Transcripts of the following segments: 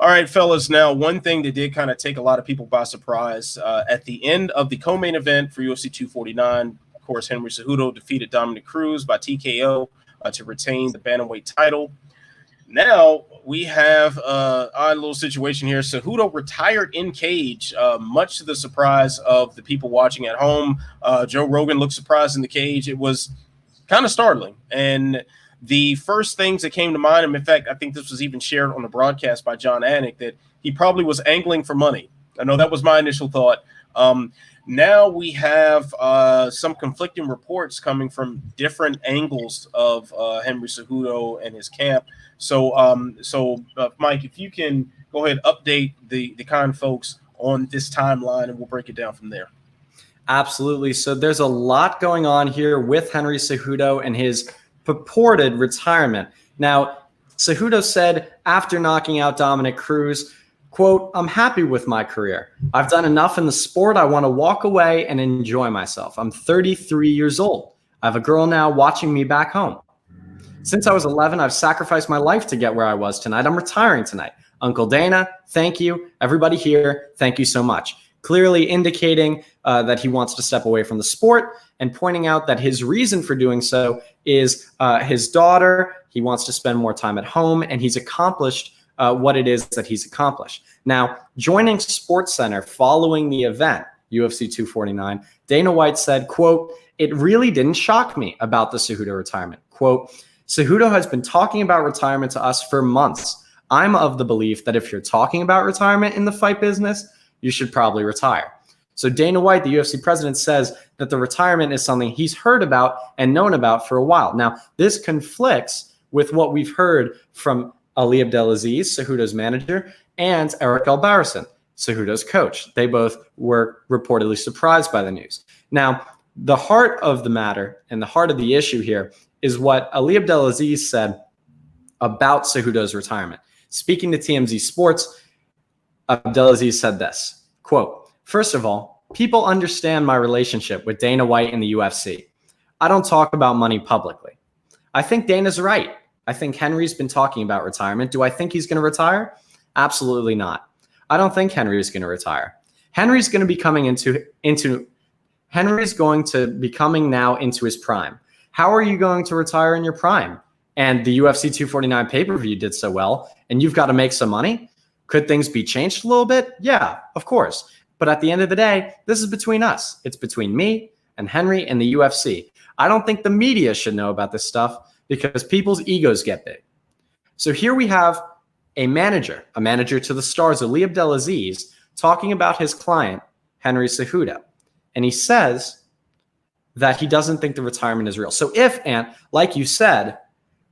All right, fellas. Now, one thing that did kind of take a lot of people by surprise at the end of the co-main event for UFC 249, of course, Henry Cejudo defeated Dominic Cruz by TKO to retain the bantamweight title. Now we have a odd little situation here. Cejudo retired in cage, much to the surprise of the people watching at home. Joe Rogan looked surprised in the cage. It was kind of startling. And the first things that came to mind, and in fact, I think this was even shared on the broadcast by John Anik, that he probably was angling for money. I know that was my initial thought. Now we have some conflicting reports coming from different angles of Henry Cejudo and his camp. So, Mike, if you can go ahead and update the kind folks on this timeline, and we'll break it down from there. Absolutely. So there's a lot going on here with Henry Cejudo and his purported retirement. Now, Cejudo said after knocking out Dominic Cruz, quote, "I'm happy with my career. I've done enough in the sport. I want to walk away and enjoy myself. I'm 33 years old. I have a girl now watching me back home. Since I was 11, I've sacrificed my life to get where I was tonight. I'm retiring tonight. Uncle Dana, thank you. Everybody here, thank you so much." Clearly indicating that he wants to step away from the sport and pointing out that his reason for doing so is his daughter. He wants to spend more time at home, and he's accomplished what it is that he's accomplished. Now, joining SportsCenter following the event, UFC 249, Dana White said, quote, "It really didn't shock me about the Cejudo retirement. Quote, Cejudo has been talking about retirement to us for months. I'm of the belief that if you're talking about retirement in the fight business, you should probably retire." So Dana White, the UFC president, says that the retirement is something he's heard about and known about for a while. Now, this conflicts with what we've heard from Ali Abdelaziz, Cejudo's manager, and Eric Albarracin, Cejudo's coach. They both were reportedly surprised by the news. Now, the heart of the matter and the heart of the issue here is what Ali Abdelaziz said about Cejudo's retirement. Speaking to TMZ Sports, Abdelaziz said this, quote, "First of all, people understand my relationship with Dana White and the UFC. I don't talk about money publicly. I think Dana's right. I think Henry's been talking about retirement. Do I think he's going to retire? Absolutely not. I don't think Henry is going to retire. Henry's going to be coming Henry's going to be coming now into his prime. How are you going to retire in your prime? And the UFC 249 pay-per-view did so well, and you've got to make some money? Could things be changed a little bit? Yeah, of course. But at the end of the day, this is between us. It's between me and Henry and the UFC. I don't think the media should know about this stuff because people's egos get big." So here we have a manager to the stars, Ali Abdelaziz, talking about his client, Henry Cejudo. And he says that he doesn't think the retirement is real. So if, Ant, like you said,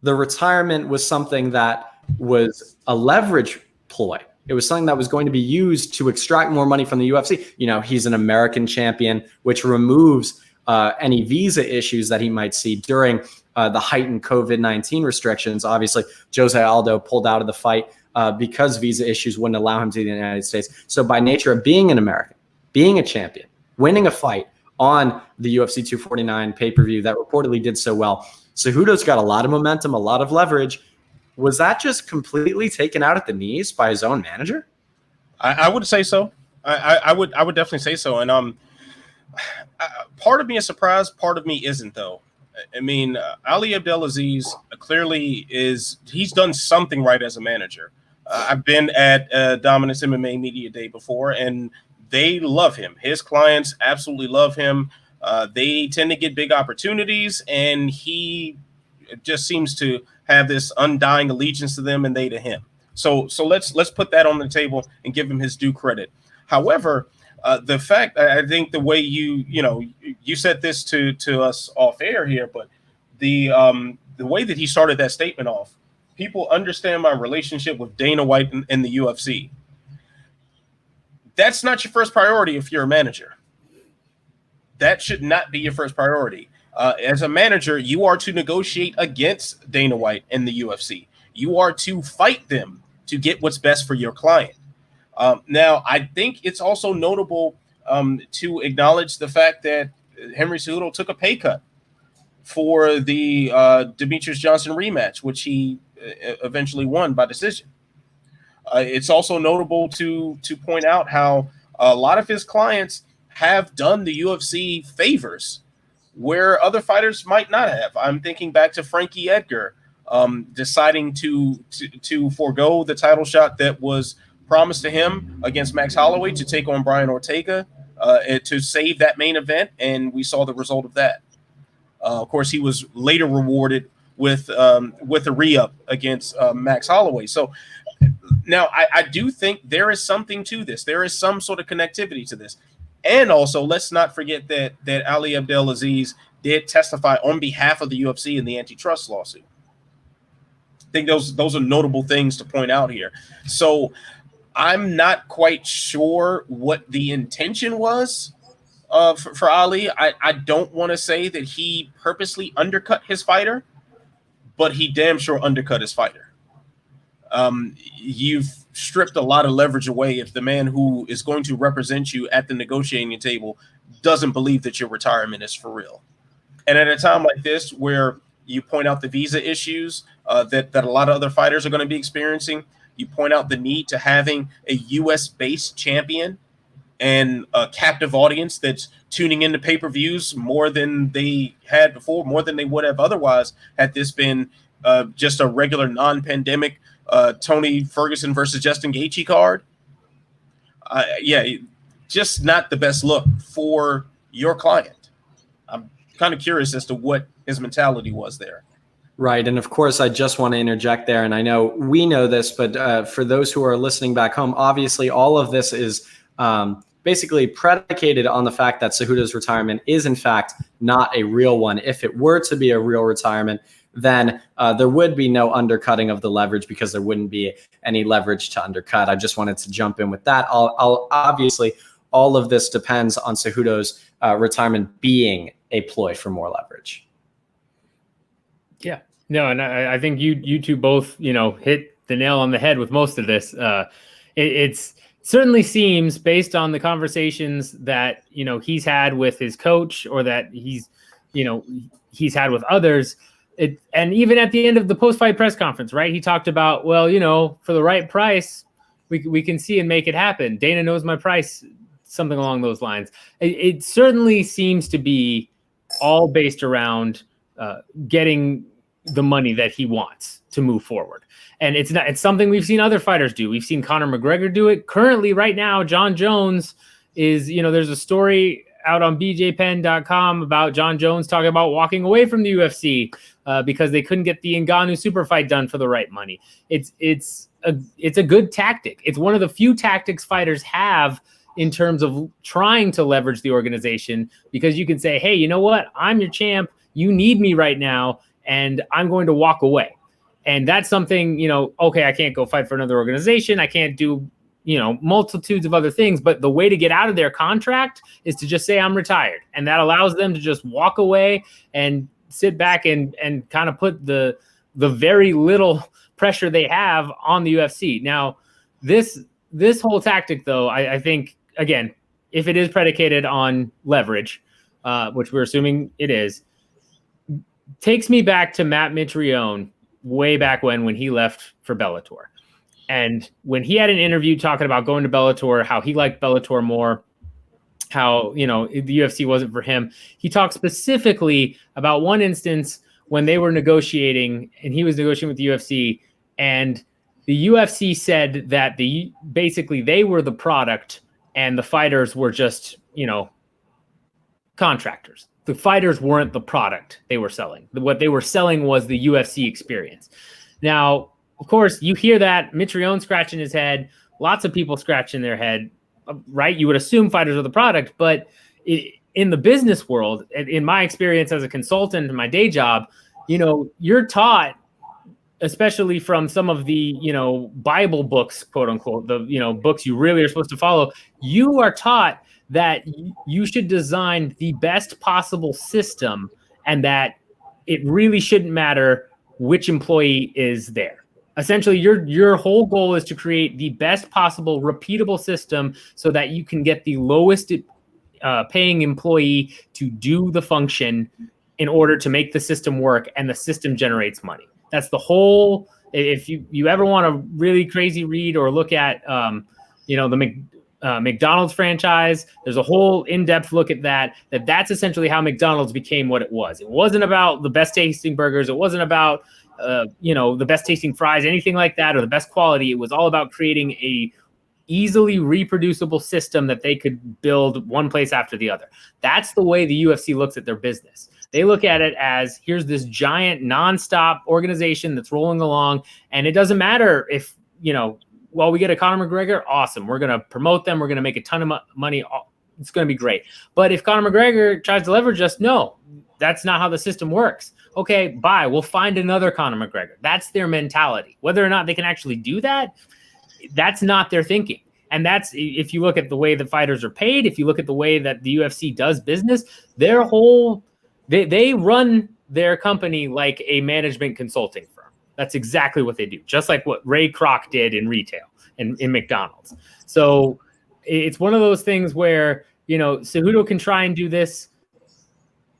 the retirement was something that was a leverage ploy, it was something that was going to be used to extract more money from the UFC. You know, he's an American champion, which removes any visa issues that he might see during the heightened COVID-19 restrictions. Obviously, Jose Aldo pulled out of the fight because visa issues wouldn't allow him to the United States. So by nature of being an American, being a champion, winning a fight on the UFC 249 pay-per-view that reportedly did so well, Cejudo's got a lot of momentum, a lot of leverage. Was that just completely taken out at the knees by his own manager? I would say so. I would definitely say so. And part of me is surprised, part of me isn't, though. I mean, Ali Abdelaziz clearly he's done something right as a manager. I've been at Dominance MMA Media Day before, and they love him. His clients absolutely love him. They tend to get big opportunities, and he just seems to have this undying allegiance to them and they to him. So let's put that on the table and give him his due credit. However, the fact, I think the way you said this to us off air here, but the way that he started that statement off, people understand my relationship with Dana White and the UFC. That's not your first priority if you're a manager. That should not be your first priority. As a manager, you are to negotiate against Dana White and the UFC. You are to fight them to get what's best for your client. Now, I think it's also notable to acknowledge the fact that Henry Cejudo took a pay cut for the Demetrius Johnson rematch, which he eventually won by decision. It's also notable to point out how a lot of his clients have done the UFC favors where other fighters might not have. I'm thinking back to Frankie Edgar deciding to forego the title shot that was promised to him against Max Holloway to take on Brian Ortega to save that main event, and we saw the result of that. Of course, he was later rewarded with a re-up against Max Holloway. So now I do think there is something to this. There is some sort of connectivity to this. And also, let's not forget that Ali Abdelaziz did testify on behalf of the UFC in the antitrust lawsuit. I think those are notable things to point out here. So I'm not quite sure what the intention was for Ali. I don't want to say that he purposely undercut his fighter, but he damn sure undercut his fighter. You've stripped a lot of leverage away if the man who is going to represent you at the negotiating table doesn't believe that your retirement is for real. And at a time like this, where you point out the visa issues that a lot of other fighters are going to be experiencing, you point out the need to having a U.S.-based champion and a captive audience that's tuning into pay-per-views more than they had before, more than they would have otherwise had this been just a regular non-pandemic Tony Ferguson versus Justin Gaethje card. Just not the best look for your client. I'm kind of curious as to what his mentality was there. Right. And of course, I just want to interject there. And I know we know this, but for those who are listening back home, obviously all of this is basically predicated on the fact that Cejudo's retirement is in fact not a real one. If it were to be a real retirement, then there would be no undercutting of the leverage because there wouldn't be any leverage to undercut. I just wanted to jump in with that. I'll obviously, all of this depends on Cejudo's retirement being a ploy for more leverage. Yeah, no, and I think you two both, hit the nail on the head with most of this. It's certainly seems, based on the conversations that he's had with his coach, or that he's had with others. And even at the end of the post-fight press conference, right, he talked about, well, for the right price, we can see and make it happen. Dana knows my price, something along those lines. It certainly seems to be all based around getting the money that he wants to move forward. And it's something we've seen other fighters do. We've seen Conor McGregor do it. Currently, right now, John Jones is, there's a story out on bjpen.com about John Jones talking about walking away from the UFC because they couldn't get the Ngannou super fight done for the right money. It's a good tactic. It's one of the few tactics fighters have in terms of trying to leverage the organization, because you can say, hey, you know what? I'm your champ. You need me right now, and I'm going to walk away. And that's something, okay, I can't go fight for another organization. I can't do, multitudes of other things. But the way to get out of their contract is to just say I'm retired. And that allows them to just walk away and sit back and kind of put the very little pressure they have on the UFC. Now, this whole tactic, though, I think, again, if it is predicated on leverage, which we're assuming it is, takes me back to Matt Mitrione way back when he left for Bellator. And when he had an interview talking about going to Bellator, how he liked Bellator more, how, the UFC wasn't for him. He talked specifically about one instance when they were negotiating, and he was negotiating with the UFC, and the UFC said that basically they were the product and the fighters were just, contractors. The fighters weren't the product they were selling. What they were selling was the UFC experience. Now, of course, you hear that, Mitrione scratching his head, lots of people scratching their head, right? You would assume fighters are the product, but in the business world, in my experience as a consultant in my day job, you're taught, especially from some of the, Bible books, quote unquote, the, books you really are supposed to follow, you are taught that you should design the best possible system, and that it really shouldn't matter which employee is there. Essentially, your whole goal is to create the best possible repeatable system so that you can get the lowest paying employee to do the function in order to make the system work, and the system generates money. That's the whole If you ever want a really crazy read or look at, the McDonald's franchise, there's a whole in-depth look at that's essentially how McDonald's became what it was. It wasn't about the best tasting burgers. It wasn't about, the best tasting fries, anything like that, or the best quality. It was all about creating a easily reproducible system that they could build one place after the other. That's the way the UFC looks at their business. They look at it as, here's this giant nonstop organization that's rolling along, and it doesn't matter if, we get a Conor McGregor, awesome. We're going to promote them. We're going to make a ton of money. It's going to be great. But if Conor McGregor tries to leverage us, no, that's not how the system works. Okay, bye. We'll find another Conor McGregor. That's their mentality. Whether or not they can actually do that, that's not their thinking. And that's, if you look at the way the fighters are paid, if you look at the way that the UFC does business, they run their company like a management consulting firm. That's exactly what they do, just like what Ray Kroc did in retail and in McDonald's. So it's one of those things where, Cejudo can try and do this,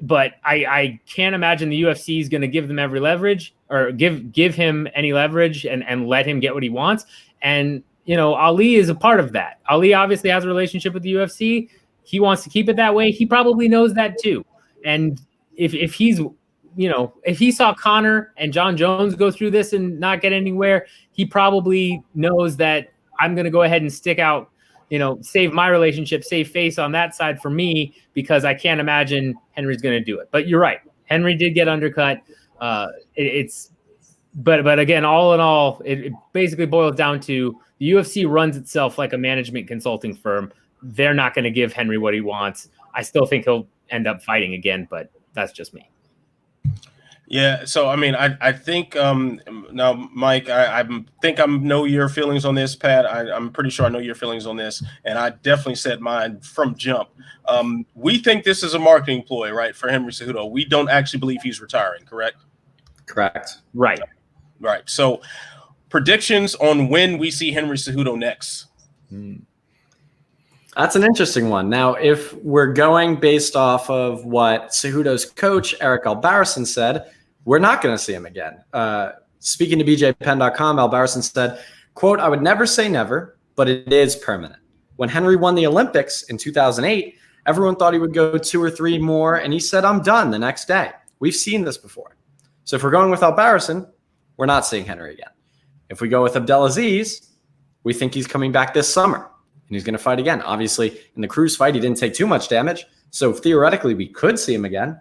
but I can't imagine the UFC is going to give them every leverage or give him any leverage and let him get what he wants. And, Ali is a part of that. Ali obviously has a relationship with the UFC. He wants to keep it that way. He probably knows that too. And if he saw Conor and John Jones go through this and not get anywhere, he probably knows that I'm going to go ahead and stick out, save my relationship, save face on that side for me, because I can't imagine Henry's going to do it. But you're right. Henry did get undercut. But again, all in all, it basically boils down to the UFC runs itself like a management consulting firm. They're not going to give Henry what he wants. I still think he'll end up fighting again, but that's just me. Yeah, so I think now, Mike, I think I know your feelings on this. Pat, I'm pretty sure I know your feelings on this, and I definitely said mine from jump. We think this is a marketing ploy, right, for Henry Cejudo. We don't actually believe he's retiring, correct? Correct. Right. So, predictions on when we see Henry Cejudo next. That's an interesting one. Now, if we're going based off of what Cejudo's coach, Eric Albarracin, said, we're not going to see him again. Speaking to BJPenn.com, Albarracin said, quote, "I would never say never, but it is permanent. When Henry won the Olympics in 2008, everyone thought he would go 2 or 3 more, and he said, I'm done the next day. We've seen this before. So if we're going with Albarracin, we're not seeing Henry again. If we go with Abdelaziz, we think he's coming back this summer, and he's going to fight again. Obviously, in the Cruz fight, he didn't take too much damage, so theoretically, we could see him again.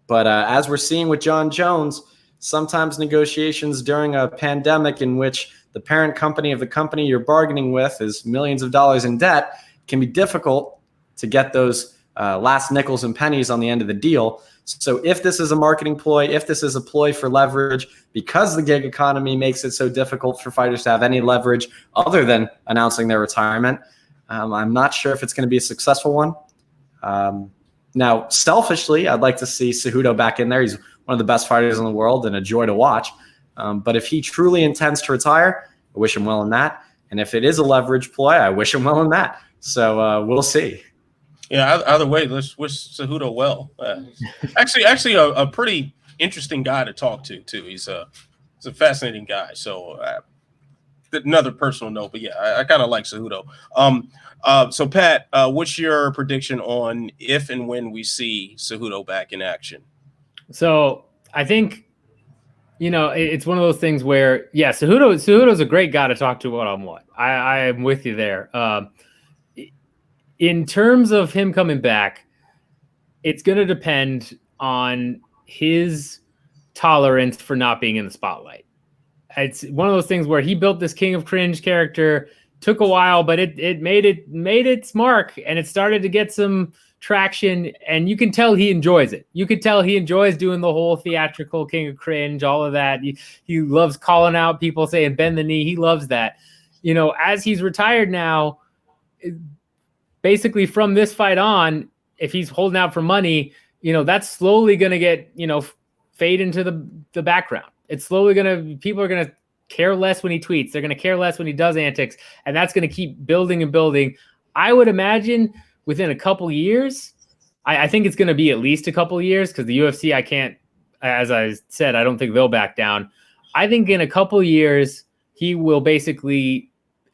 But as we're seeing with John Jones, sometimes negotiations during a pandemic in which the parent company of the company you're bargaining with is millions of dollars in debt can be difficult to get those last nickels and pennies on the end of the deal. So if this is a marketing ploy, if this is a ploy for leverage, because the gig economy makes it so difficult for fighters to have any leverage other than announcing their retirement, I'm not sure if it's going to be a successful one. Now, selfishly, I'd like to see Cejudo back in there. He's one of the best fighters in the world and a joy to watch. But if he truly intends to retire, I wish him well in that. And if it is a leverage ploy, I wish him well in that. So we'll see. Yeah, either way, let's wish Cejudo well. Actually, a pretty interesting guy to talk to, too. He's a fascinating guy. So another personal note, but yeah, I kind of like Cejudo. So, Pat, what's your prediction on if and when we see Cejudo back in action? So I think, it's one of those things where, yeah, Cejudo's a great guy to talk to one-on-one what. I am with you there. In terms of him coming back, it's going to depend on his tolerance for not being in the spotlight. It's one of those things where he built this King of Cringe character, took a while, but it made its mark, and it started to get some traction, and you can tell he enjoys it. You could tell he enjoys doing the whole theatrical King of Cringe, all of that. He loves calling out people, saying bend the knee. He loves that. As he's retired now, basically from this fight on, if he's holding out for money, that's slowly going to get, fade into the background. It's slowly people are going to care less when he tweets. They're going to care less when he does antics, and that's going to keep building and building. I would imagine within a couple years, I think it's going to be at least a couple years, because the UFC, I can't, as I said, I don't think they'll back down. I think in a couple years, he will basically,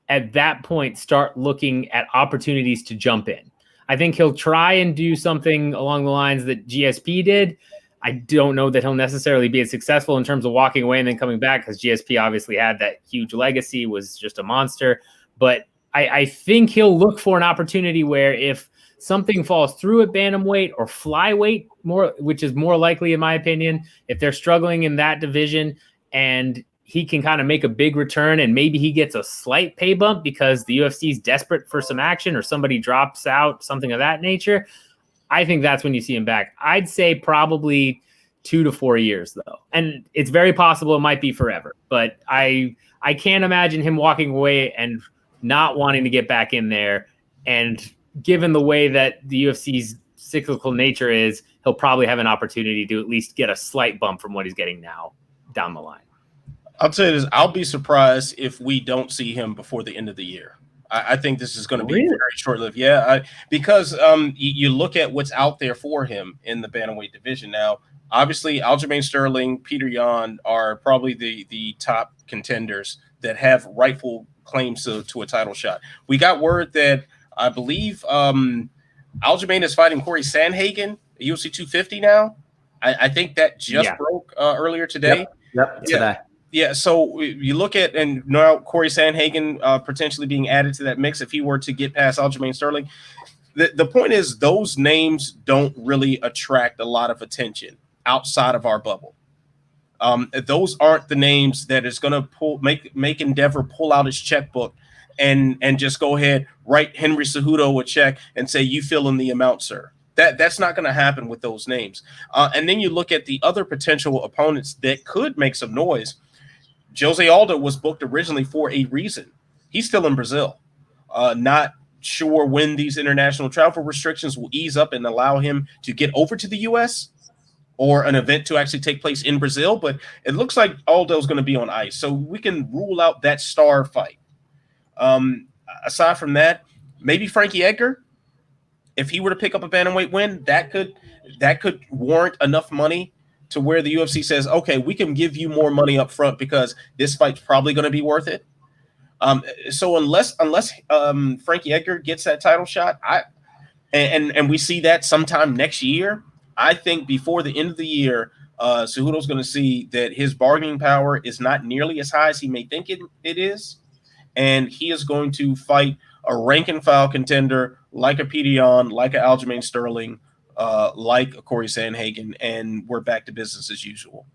at that point, start looking at opportunities to jump in. I think he'll try and do something along the lines that GSP did. I don't know that he'll necessarily be as successful in terms of walking away and then coming back, because GSP obviously had that huge legacy, was just a monster. But I think he'll look for an opportunity where if something falls through at bantamweight or flyweight, more, which is more likely in my opinion, if they're struggling in that division and he can kind of make a big return and maybe he gets a slight pay bump because the UFC is desperate for some action or somebody drops out, something of that nature, I think that's when you see him back. I'd say probably 2 to 4 years though. And it's very possible it might be forever, but I can't imagine him walking away and not wanting to get back in there. And given the way that the UFC's cyclical nature is, he'll probably have an opportunity to at least get a slight bump from what he's getting now down the line. I'll tell you this, I'll be surprised if we don't see him before the end of the year. I think this is going to be very short-lived. Yeah, because you look at what's out there for him in the bantamweight division now. Obviously, Aljamain Sterling, Peter Yan are probably the top contenders that have rightful claims to a title shot. We got word that I believe Aljamain is fighting Corey Sandhagen at UFC 250 now. I think that just broke earlier today. Yep, today. Yeah, so you look at, and now Corey Sandhagen potentially being added to that mix if he were to get past Aljamain Sterling. The point is, those names don't really attract a lot of attention outside of our bubble. Those aren't the names that is going to make Endeavor pull out his checkbook and just go ahead, write Henry Cejudo a check and say, you fill in the amount, sir. That's not going to happen with those names. And then you look at the other potential opponents that could make some noise. Jose Aldo was booked originally for a reason. He's still in Brazil. Not sure when these international travel restrictions will ease up and allow him to get over to the U.S. or an event to actually take place in Brazil. But it looks like Aldo's going to be on ice. So we can rule out that star fight. Aside from that, maybe Frankie Edgar, if he were to pick up a bantamweight win, that could warrant enough money to where the UFC says, okay, we can give you more money up front because this fight's probably going to be worth it. So unless Frankie Edgar gets that title shot, and we see that sometime next year, I think before the end of the year, Cejudo's going to see that his bargaining power is not nearly as high as he may think it is, and he is going to fight a rank and file contender like a Peter Yan, like a Aljamain Sterling, like a Corey Sandhagen, and we're back to business as usual.